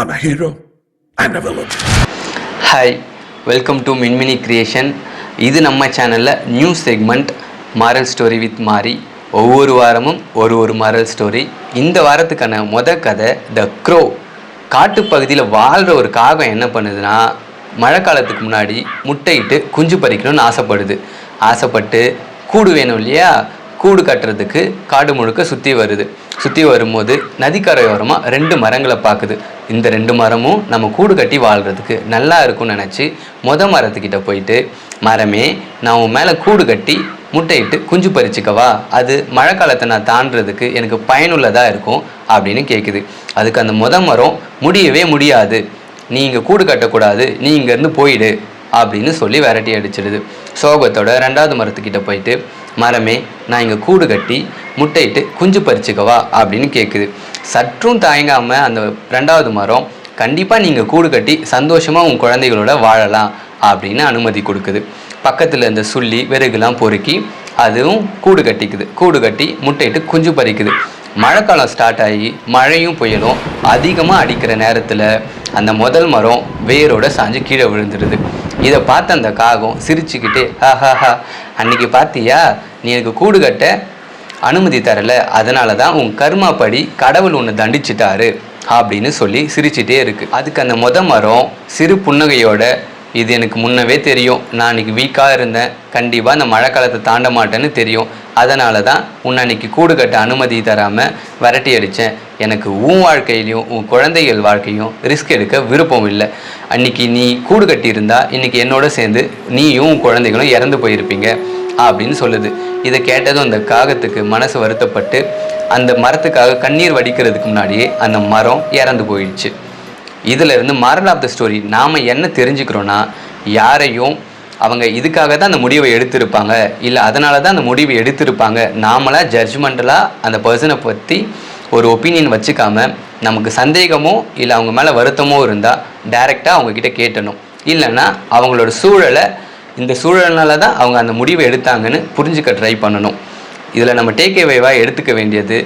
I'm a hero and a villain. Hi, welcome to Minmini creation. இது நம்ம சேனலில் new segment moral story with மாரி. ஒவ்வொரு வாரமும் ஒரு மாரல் ஸ்டோரி. இந்த வாரத்துக்கான கதை த க்ரோ. காட்டுப்பகுதியில் வாழ்கிற ஒரு காகம் என்ன பண்ணுதுன்னா, மழை காலத்துக்கு முன்னாடி முட்டையிட்டு குஞ்சு பறிக்கணும்னு ஆசைப்பட்டு கூடு வேணும் இல்லையா, கூடு கட்டுறதுக்கு காடு முழுக்க சுற்றி வரும்போது நதிக்கரையோரமாக 2 மரங்களை பார்க்குது. இந்த 2 மரமும் நம்ம கூடு கட்டி வாழ்கிறதுக்கு நல்லா இருக்கும்னு நினச்சி மரத்துக்கிட்ட போயிட்டு, மரமே, நான் உன் மேலே கூடு கட்டி முட்டையிட்டு குஞ்சு பறிச்சுக்கவா, அது மழை காலத்தை நான் தாண்டறதுக்கு எனக்கு பயனுள்ளதாக இருக்கும் அப்படின்னு கேட்குது. அதுக்கு அந்த மரம் முடியவே முடியாது, நீ இங்கே கூடு கட்டக்கூடாது, நீ இங்கேருந்து போயிடு அப்படின்னு சொல்லி விரட்டி அடிச்சிடுது. சோகத்தோட 2வது மரத்துக்கிட்ட போயிட்டு, மரமே, நான் இங்கே கூடு கட்டி முட்டையிட்டு குஞ்சு பறிச்சுக்கவா அப்படின்னு கேட்குது. சற்றும் தயங்காமல் அந்த 2வது மரம், கண்டிப்பாக நீங்கள் கூடு கட்டி சந்தோஷமாக உன் குழந்தைகளோட வாழலாம் அப்படின்னு அனுமதி கொடுக்குது. பக்கத்தில் இந்த சுள்ளி விறகுலாம் பொறுக்கி அதுவும் கூடு கட்டி முட்டையிட்டு குஞ்சு பறிக்குது. மழைக்காலம் ஸ்டார்ட் ஆகி மழையும் புயலும் அதிகமாக அடிக்கிற நேரத்தில் அந்த மரம் வேரோட சாஞ்சு கீழே விழுந்துடுது. இதை பார்த்து அந்த காகம் சிரிச்சுக்கிட்டே, ஹஹாஹா, அன்னைக்கு பார்த்தியா, நீ எனக்கு கூடு கட்ட அனுமதி தரல, அதனால தான் உன் கர்மாப்படி கடவுள் ஒன்று தண்டிச்சிட்டாரு அப்படின்னு சொல்லி சிரிச்சிட்டே இருக்கு. அதுக்கு அந்த மரம் சிறு புன்னகையோட, இது எனக்கு முன்னவே தெரியும், நான் அன்றைக்கி வீக்காக இருந்தேன், கண்டிப்பாக அந்த மழை காலத்தை தாண்ட மாட்டேன்னு தெரியும், அதனால தான் உன்னை அன்றைக்கி கூடு கட்ட அனுமதி தராமல் விரட்டி அடித்தேன். எனக்கு உன் வாழ்க்கையிலையும் உன் குழந்தைகள் வாழ்க்கையும் ரிஸ்க் எடுக்க விருப்பம் இல்லை. அன்றைக்கி நீ கூடு கட்டியிருந்தா இன்றைக்கி என்னோட சேர்ந்து நீயும் உன் குழந்தைகளும் இறந்து போயிருப்பீங்க அப்படின்னு சொல்லுது. இதை கேட்டதும் அந்த காகத்துக்கு மனசு வருத்தப்பட்டு அந்த மரத்துக்காக கண்ணீர் வடிக்கிறதுக்கு முன்னாடியே அந்த மரம் இறந்து போயிடுச்சு. இதில் இருந்து மாரல் ஆஃப் த ஸ்டோரி நாம் என்ன தெரிஞ்சுக்கிறோன்னா, யாரையும் அவங்க இதுக்காக தான் அந்த முடிவை எடுத்திருப்பாங்க, இல்லை அதனால தான் அந்த முடிவை எடுத்திருப்பாங்க, நாமளாக ஜட்ஜ்மெண்டலாக அந்த பர்சனை பற்றி ஒரு ஒப்பீனியன் வச்சுக்காம, நமக்கு சந்தேகமோ இல்லை அவங்க மேலே வருத்தமோ இருந்தால் டைரெக்டாக அவங்கக்கிட்ட கேட்டணும். இல்லைன்னா அவங்களோட சூழலை, இந்த சூழல்னால தான் அவங்க அந்த முடிவை எடுத்தாங்கன்னு புரிஞ்சுக்க ட்ரை பண்ணணும். இதில் நம்ம டேக்அவேவாக எடுத்துக்க வேண்டியது,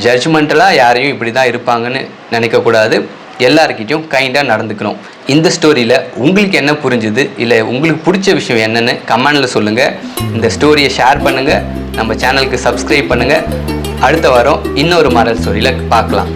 ஜட்ஜ்மெண்டலாக யாரையும் இப்படி தான் இருப்பாங்கன்னு நினைக்கக்கூடாது, எல்லாருக்கிட்டையும் கைண்டாக நடந்துக்கணும். இந்த ஸ்டோரியில் உங்களுக்கு என்ன புரிஞ்சுது, இல்லை உங்களுக்கு பிடிச்ச விஷயம் என்னென்னு கமெண்டில் சொல்லுங்கள். இந்த ஸ்டோரியை ஷேர் பண்ணுங்கள், நம்ம சேனலுக்கு சப்ஸ்கிரைப் பண்ணுங்கள். அடுத்த வாரம் இன்னொரு மாரல் ஸ்டோரியில் பார்க்கலாம்.